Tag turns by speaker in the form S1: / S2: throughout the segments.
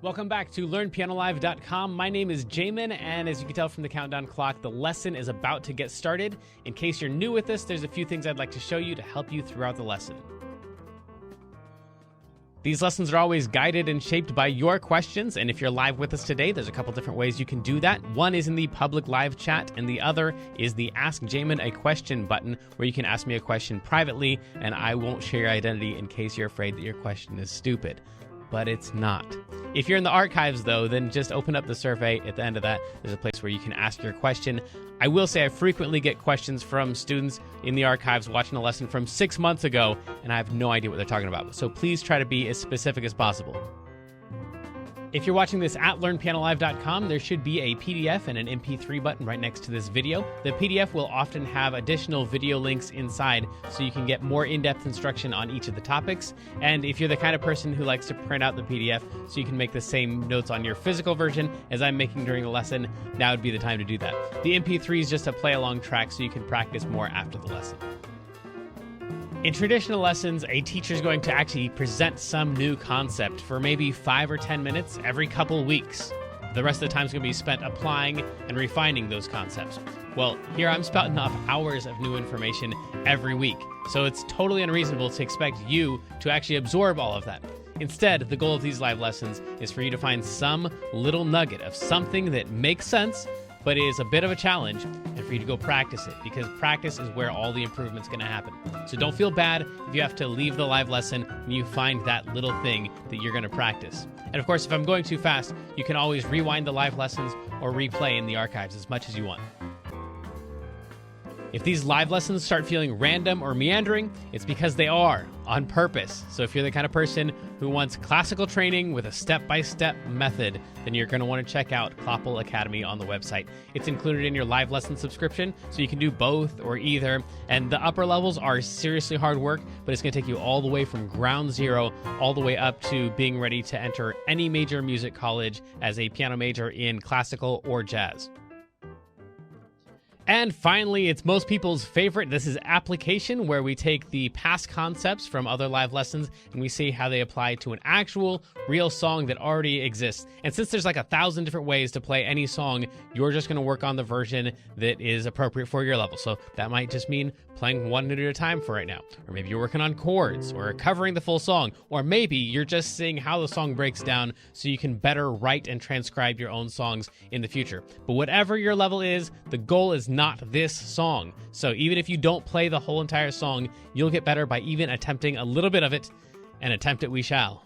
S1: Welcome back to LearnPianoLive.com. My name is Jamin, and as you can tell from the countdown clock, the lesson is about to get started. In case you're new with us, there's a few things I'd like to show you to help you throughout the lesson. These lessons are always guided and shaped by your questions, and if you're live with us today, there's a couple different ways you can do that. One is in the public live chat, and the other is the Ask Jamin a Question button, where you can ask me a question privately, and I won't share your identity in case you're afraid that your question is stupid. But it's not. If you're in the archives, though, then just open up the survey. At the end of that, there's a place where you can ask your question. I will say I frequently get questions from students in the archives watching a lesson from 6 months ago, and I have no idea what they're talking about. So please try to be as specific as possible. If you're watching this at LearnPianoLive.com, there should be a PDF and an MP3 button right next to this video. The PDF will often have additional video links inside so you can get more in-depth instruction on each of the topics. And if you're the kind of person who likes to print out the PDF so you can make the same notes on your physical version as I'm making during the lesson, now would be the time to do that. The MP3 is just a play-along track so you can practice more after the lesson. In traditional lessons, a teacher is going to actually present some new concept for maybe 5 or 10 minutes every couple weeks. The rest of the time is going to be spent applying and refining those concepts. Well, here I'm spouting off hours of new information every week, so it's totally unreasonable to expect you to actually absorb all of that. Instead, the goal of these live lessons is for you to find some little nugget of something that makes sense, but is a bit of a challenge, and for you to go practice it, because practice is where all the improvement's going to happen. So don't feel bad if you have to leave the live lesson when you find that little thing that you're going to practice. And of course, if I'm going too fast, you can always rewind the live lessons or replay in the archives as much as you want. If these live lessons start feeling random or meandering, it's because they are, on purpose. So if you're the kind of person who wants classical training with a step-by-step method, then you're going to want to check out Kloppel Academy on the website. It's included in your live lesson subscription, so you can do both or either. And the upper levels are seriously hard work, but it's going to take you all the way from ground zero, all the way up to being ready to enter any major music college as a piano major in classical or jazz. And finally, it's most people's favorite. This is application, where we take the past concepts from other live lessons and we see how they apply to an actual, real song that already exists. And since there's like 1,000 different ways to play any song, you're just going to work on the version that is appropriate for your level. So that might just mean playing one note at a time for right now. Or maybe you're working on chords or covering the full song. Or maybe you're just seeing how the song breaks down so you can better write and transcribe your own songs in the future. But whatever your level is, the goal is not this song. So even if you don't play the whole entire song, you'll get better by even attempting a little bit of it, and attempt it we shall.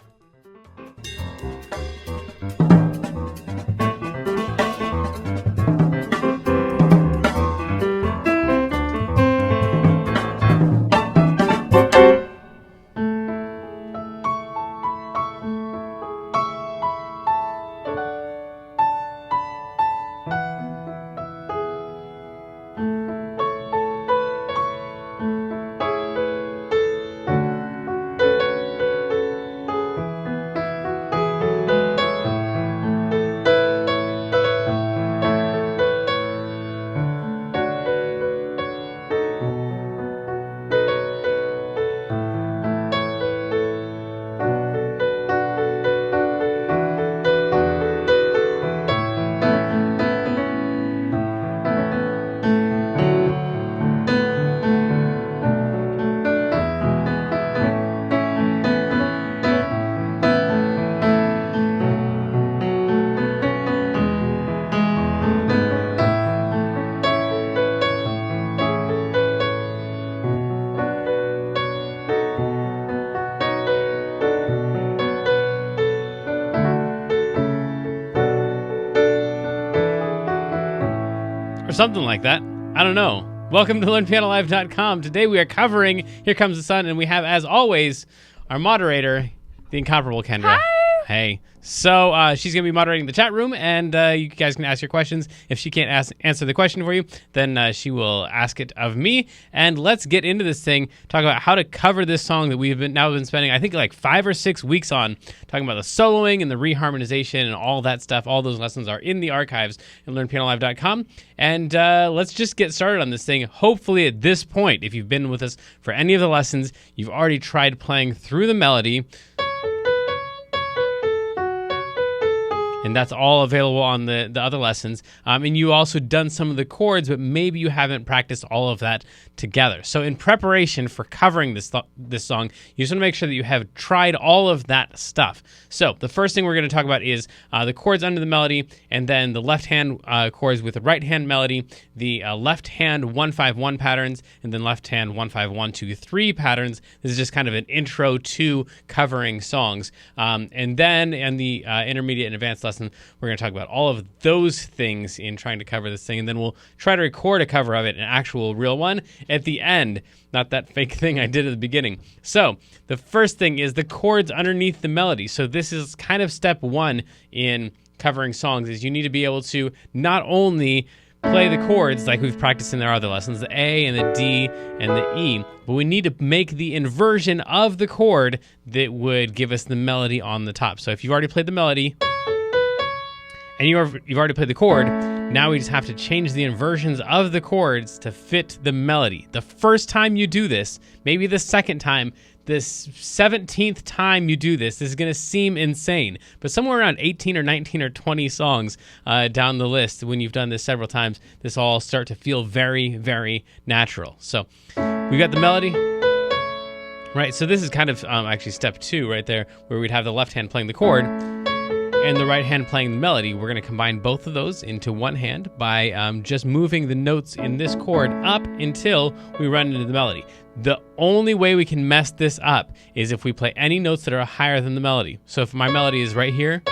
S1: Or something like that. I don't know. Welcome to LearnPianoLive.com. Today we are covering Here Comes the Sun, and we have, as always, our moderator, the incomparable Kendra.
S2: Hi!
S1: Hey. So she's going to be moderating the chat room, and you guys can ask your questions. If she can't answer the question for you, then she will ask it of me. And let's get into this thing, talk about how to cover this song that we've been spending, I think, like 5 or 6 weeks on, talking about the soloing and the reharmonization and all that stuff. All those lessons are in the archives at LearnPianoLive.com. And let's just get started on this thing. Hopefully at this point, if you've been with us for any of the lessons, you've already tried playing through the melody. And that's all available on the other lessons. And you also done some of the chords, but maybe you haven't practiced all of that together. So in preparation for covering this song, you just want to make sure that you have tried all of that stuff. So the first thing we're going to talk about is the chords under the melody, and then the left hand chords with the right hand melody, the left hand 1-5-1 patterns, and then left hand 1-5-1-2-3 patterns. This is just kind of an intro to covering songs. And then in the intermediate and advanced lesson, we're going to talk about all of those things in trying to cover this thing, and then we'll try to record a cover of it, an actual real one, at the end, not that fake thing I did at the beginning. So the first thing is the chords underneath the melody. So this is kind of step one in covering songs, is you need to be able to not only play the chords like we've practiced in our other lessons, the A and the D and the E, but we need to make the inversion of the chord that would give us the melody on the top. So if you've already played the melody and you've already played the chord, now we just have to change the inversions of the chords to fit the melody. The first time you do this, maybe the second time, the 17th time you do this is going to seem insane. But somewhere around 18 or 19 or 20 songs down the list, when you've done this several times, this all start to feel very, very natural. So we've got the melody. Right, so this is kind of actually step two right there, where we'd have the left hand playing the chord and the right hand playing the melody. We're going to combine both of those into one hand by just moving the notes in this chord up until we run into the melody. The only way we can mess this up is if we play any notes that are higher than the melody. So if my melody is right here,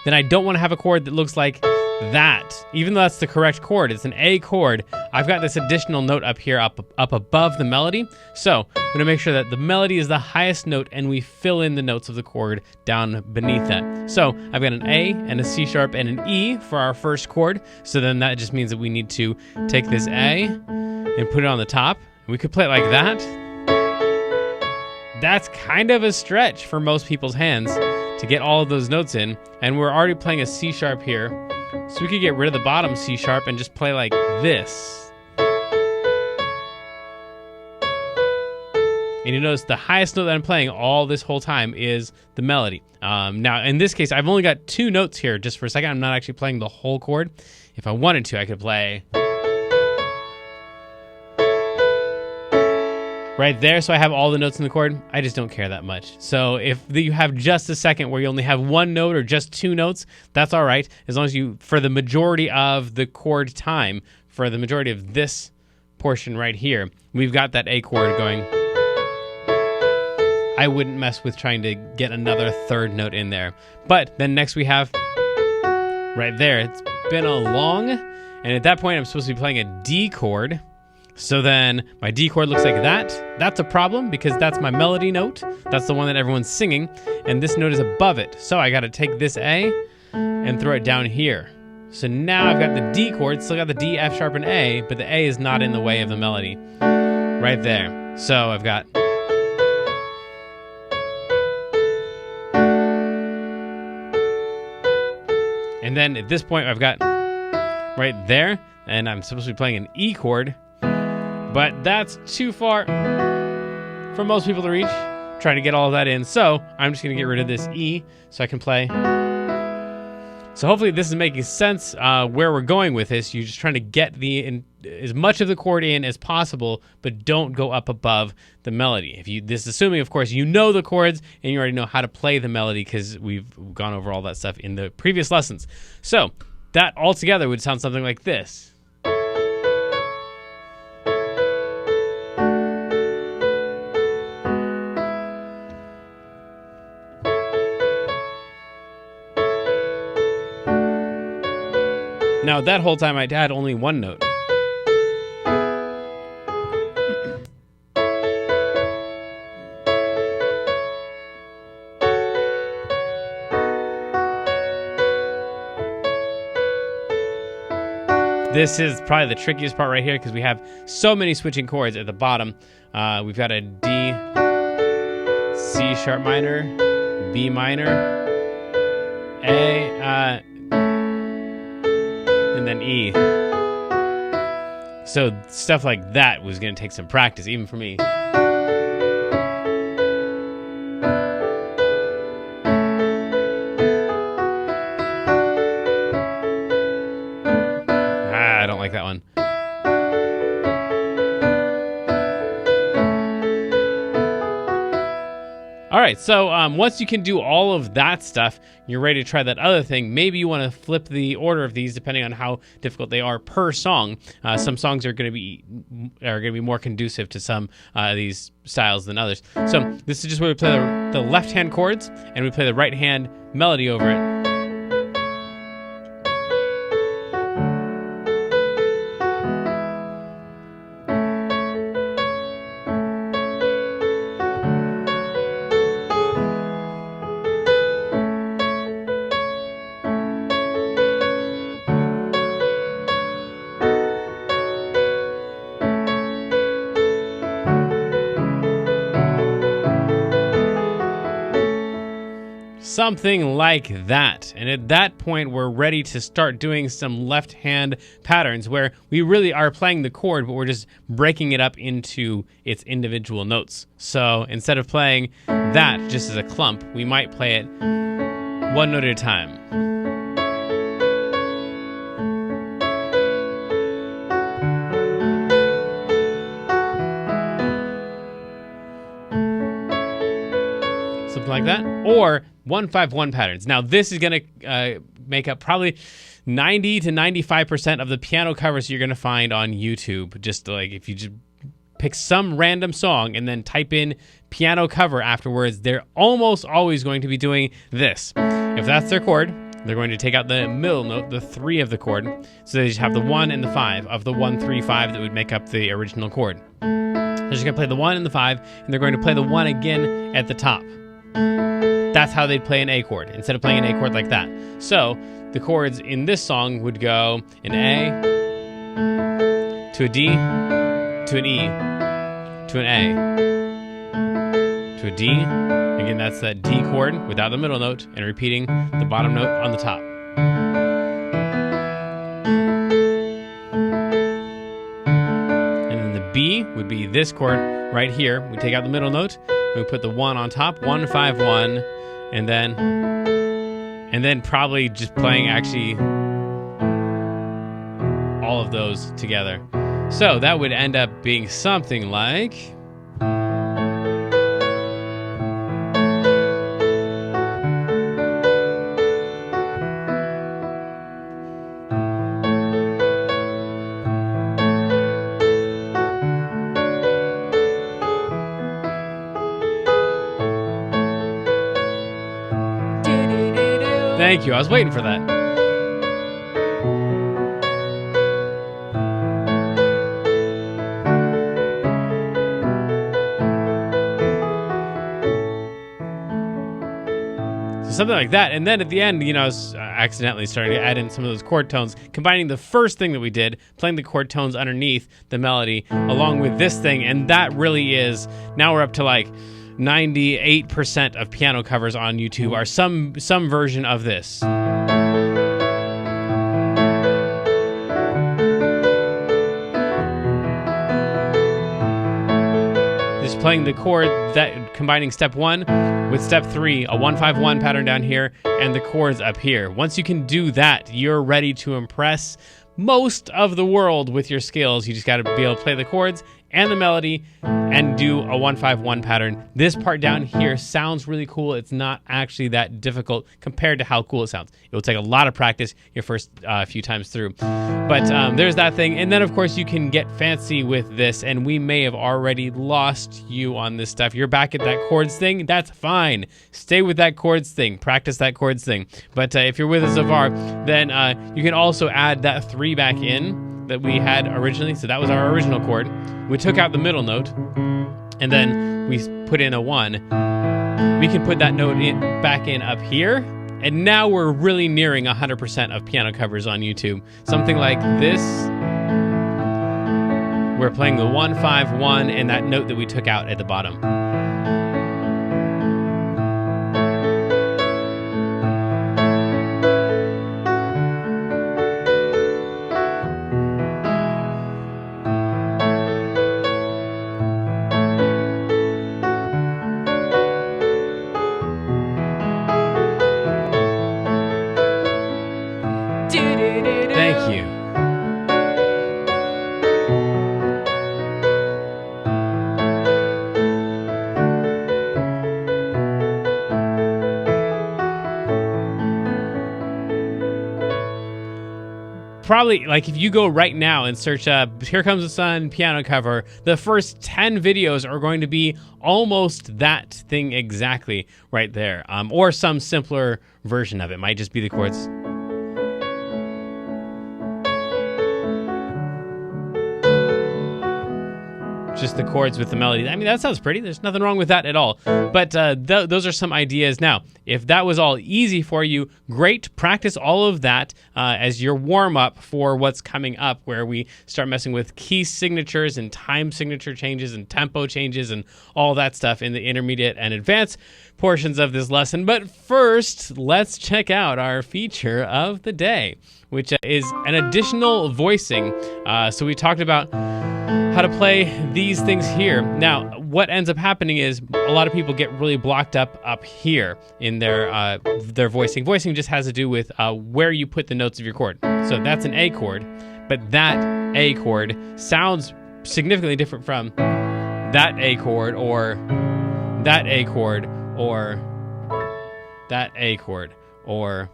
S1: then I don't want to have a chord that looks like that. Even though that's the correct chord, it's an A chord, I've got this additional note up here, up above the melody. So I'm going to make sure that the melody is the highest note and we fill in the notes of the chord down beneath that. So I've got an A and a C sharp and an E for our first chord. So then that just means that we need to take this A and put it on the top. We could play it like that. That's kind of a stretch for most people's hands to get all of those notes in. And we're already playing a C sharp here. So we could get rid of the bottom C sharp and just play like this. And you notice the highest note that I'm playing all this whole time is the melody. Now, in this case, I've only got two notes here just for a second. I'm not actually playing the whole chord. If I wanted to, I could play right there, so I have all the notes in the chord. I just don't care that much. So if you have just a second where you only have one note or just two notes, that's all right. As long as you, for the majority of the chord time, for the majority of this portion right here, we've got that A chord going. I wouldn't mess with trying to get another third note in there. But then next we have right there, it's been a long, and at that point I'm supposed to be playing a D chord. So then my D chord looks like that. That's a problem because that's my melody note. That's the one that everyone's singing. And this note is above it. So I got to take this A and throw it down here. So now I've got the D chord, still got the D, F sharp, and A, but the A is not in the way of the melody. Right there. So I've got... And then at this point I've got right there, and I'm supposed to be playing an E chord. But that's too far for most people to reach, trying to get all of that in. So I'm just going to get rid of this E so I can play. So hopefully this is making sense where we're going with this. You're just trying to get as much of the chord in as possible, but don't go up above the melody. This is assuming, of course, you know the chords and you already know how to play the melody because we've gone over all that stuff in the previous lessons. So that altogether would sound something like this. Now, that whole time I had only one note. This is probably the trickiest part right here because we have so many switching chords at the bottom. We've got a D, C sharp minor, B minor, A, and then E. So stuff like that was going to take some practice, even for me. All right, so once you can do all of that stuff, you're ready to try that other thing. Maybe you want to flip the order of these depending on how difficult they are per song. Some songs are going to be more conducive to some of these styles than others. So this is just where we play the left hand chords and we play the right hand melody over it. Something like that. And at that point, we're ready to start doing some left hand patterns where we really are playing the chord, but we're just breaking it up into its individual notes. So instead of playing that just as a clump, we might play it one note at a time. Something like that. Or 1-5-1 patterns. Now, this is going to make up probably 90 to 95% of the piano covers you're going to find on YouTube. Just like if you just pick some random song and then type in piano cover afterwards, they're almost always going to be doing this. If that's their chord, they're going to take out the middle note, the 3 of the chord. So they just have the 1 and the 5 of the 1, 3, 5 that would make up the original chord. They're just going to play the 1 and the 5, and they're going to play the 1 again at the top. That's how they'd play an A chord, instead of playing an A chord like that. So the chords in this song would go an A, to a D, to an E, to an A, to a D. Again, that's that D chord without the middle note, and repeating the bottom note on the top. And then the B would be this chord right here. We take out the middle note, and we put the 1 on top, 1, 5, 1, and then probably just playing actually all of those together. So that would end up being something like... Thank you. I was waiting for that. So something like that. And then at the end, I was accidentally starting to add in some of those chord tones, combining the first thing that we did, playing the chord tones underneath the melody, along with this thing. And that really is, now we're up to like 98% of piano covers on YouTube are some version of this. Just playing the chord, that combining step 1 with step 3, a 1-5-1 pattern down here, and the chords up here. Once you can do that, you're ready to impress most of the world with your skills. You just got to be able to play the chords and the melody and do a 1-5-1 pattern. This part down here sounds really cool. It's not actually that difficult compared to how cool it sounds. It will take a lot of practice your first few times through. But there's that thing. And then, of course, you can get fancy with this, and we may have already lost you on this stuff. You're back at that chords thing. That's fine. Stay with that chords thing. Practice that chords thing. But if you're with us so far, then you can also add that 3 back in that we had originally. So that was our original chord. We took out the middle note, and then we put in a 1. We can put that note back in up here, and now we're really nearing 100% of piano covers on YouTube. Something like this. We're playing the 1-5-1 and that note that we took out at the bottom. Thank you. probably, like, if you go right now and search Here Comes the Sun piano cover, the first 10 videos are going to be almost that thing exactly right there, or some simpler version of it. Might just be the chords. Just the chords with the melody. I mean, that sounds pretty. There's nothing wrong with that at all. But those are some ideas. Now, if that was all easy for you, great. Practice all of that as your warm-up for what's coming up, where we start messing with key signatures and time signature changes and tempo changes and all that stuff in the intermediate and advanced portions of this lesson. But first, let's check out our feature of the day, which is an additional voicing. So we talked about how to play these things here. Now, what ends up happening is a lot of people get really blocked up here in their voicing. Voicing just has to do with where you put the notes of your chord. So that's an A chord, but that A chord sounds significantly different from that A chord or that A chord or that A chord or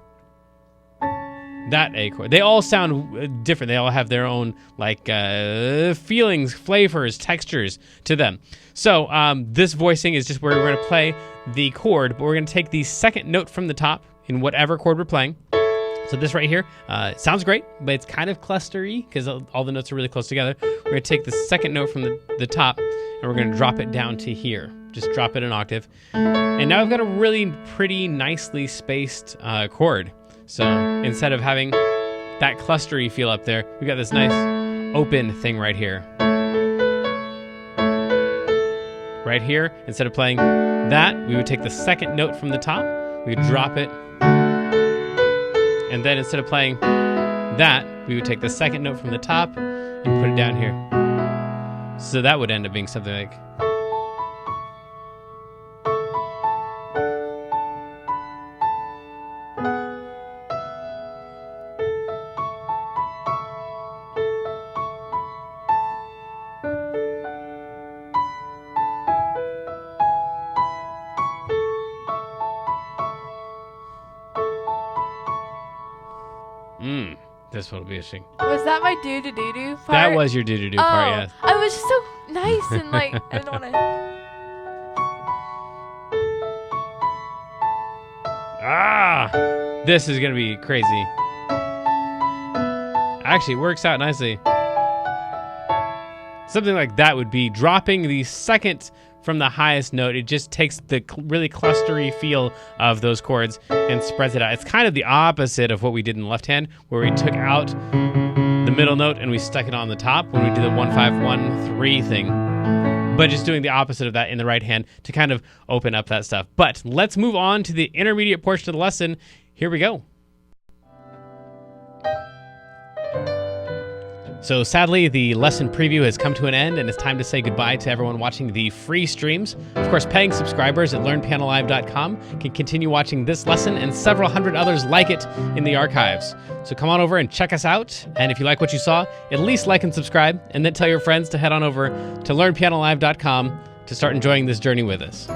S1: that A chord. They all sound different. They all have their own feelings, flavors, textures to them. So this voicing is just where we're going to play the chord, but we're going to take the second note from the top in whatever chord we're playing. So this right here sounds great, but it's kind of clustery because all the notes are really close together. We're going to take the second note from the top and we're going to drop it down to here. Just drop it an octave. And now I've got a really pretty nicely spaced chord. So instead of having that clustery feel up there, we got this nice open thing right here. Right here, instead of playing that, we would take the second note from the top, we would drop it, and then instead of playing that, we would take the second note from the top and put it down here. So that would end up being something like... This one will be interesting.
S2: Was that my do-do-do-do part?
S1: That was your do-do-do part, yes.
S2: I was just so nice and I didn't want to...
S1: This is going to be crazy. Actually, it works out nicely. Something like that would be dropping the second from the highest note. It just takes the really clustery feel of those chords and spreads it out. It's kind of the opposite of what we did in the left hand, where we took out the middle note and we stuck it on the top when we did the 1-5-1-3 thing. But just doing the opposite of that in the right hand to kind of open up that stuff. But let's move on to the intermediate portion of the lesson. Here we go. So sadly, the lesson preview has come to an end, and it's time to say goodbye to everyone watching the free streams. Of course, paying subscribers at learnpianolive.com can continue watching this lesson and several hundred others like it in the archives. So come on over and check us out, and if you like what you saw, at least like and subscribe, and then tell your friends to head on over to learnpianolive.com to start enjoying this journey with us.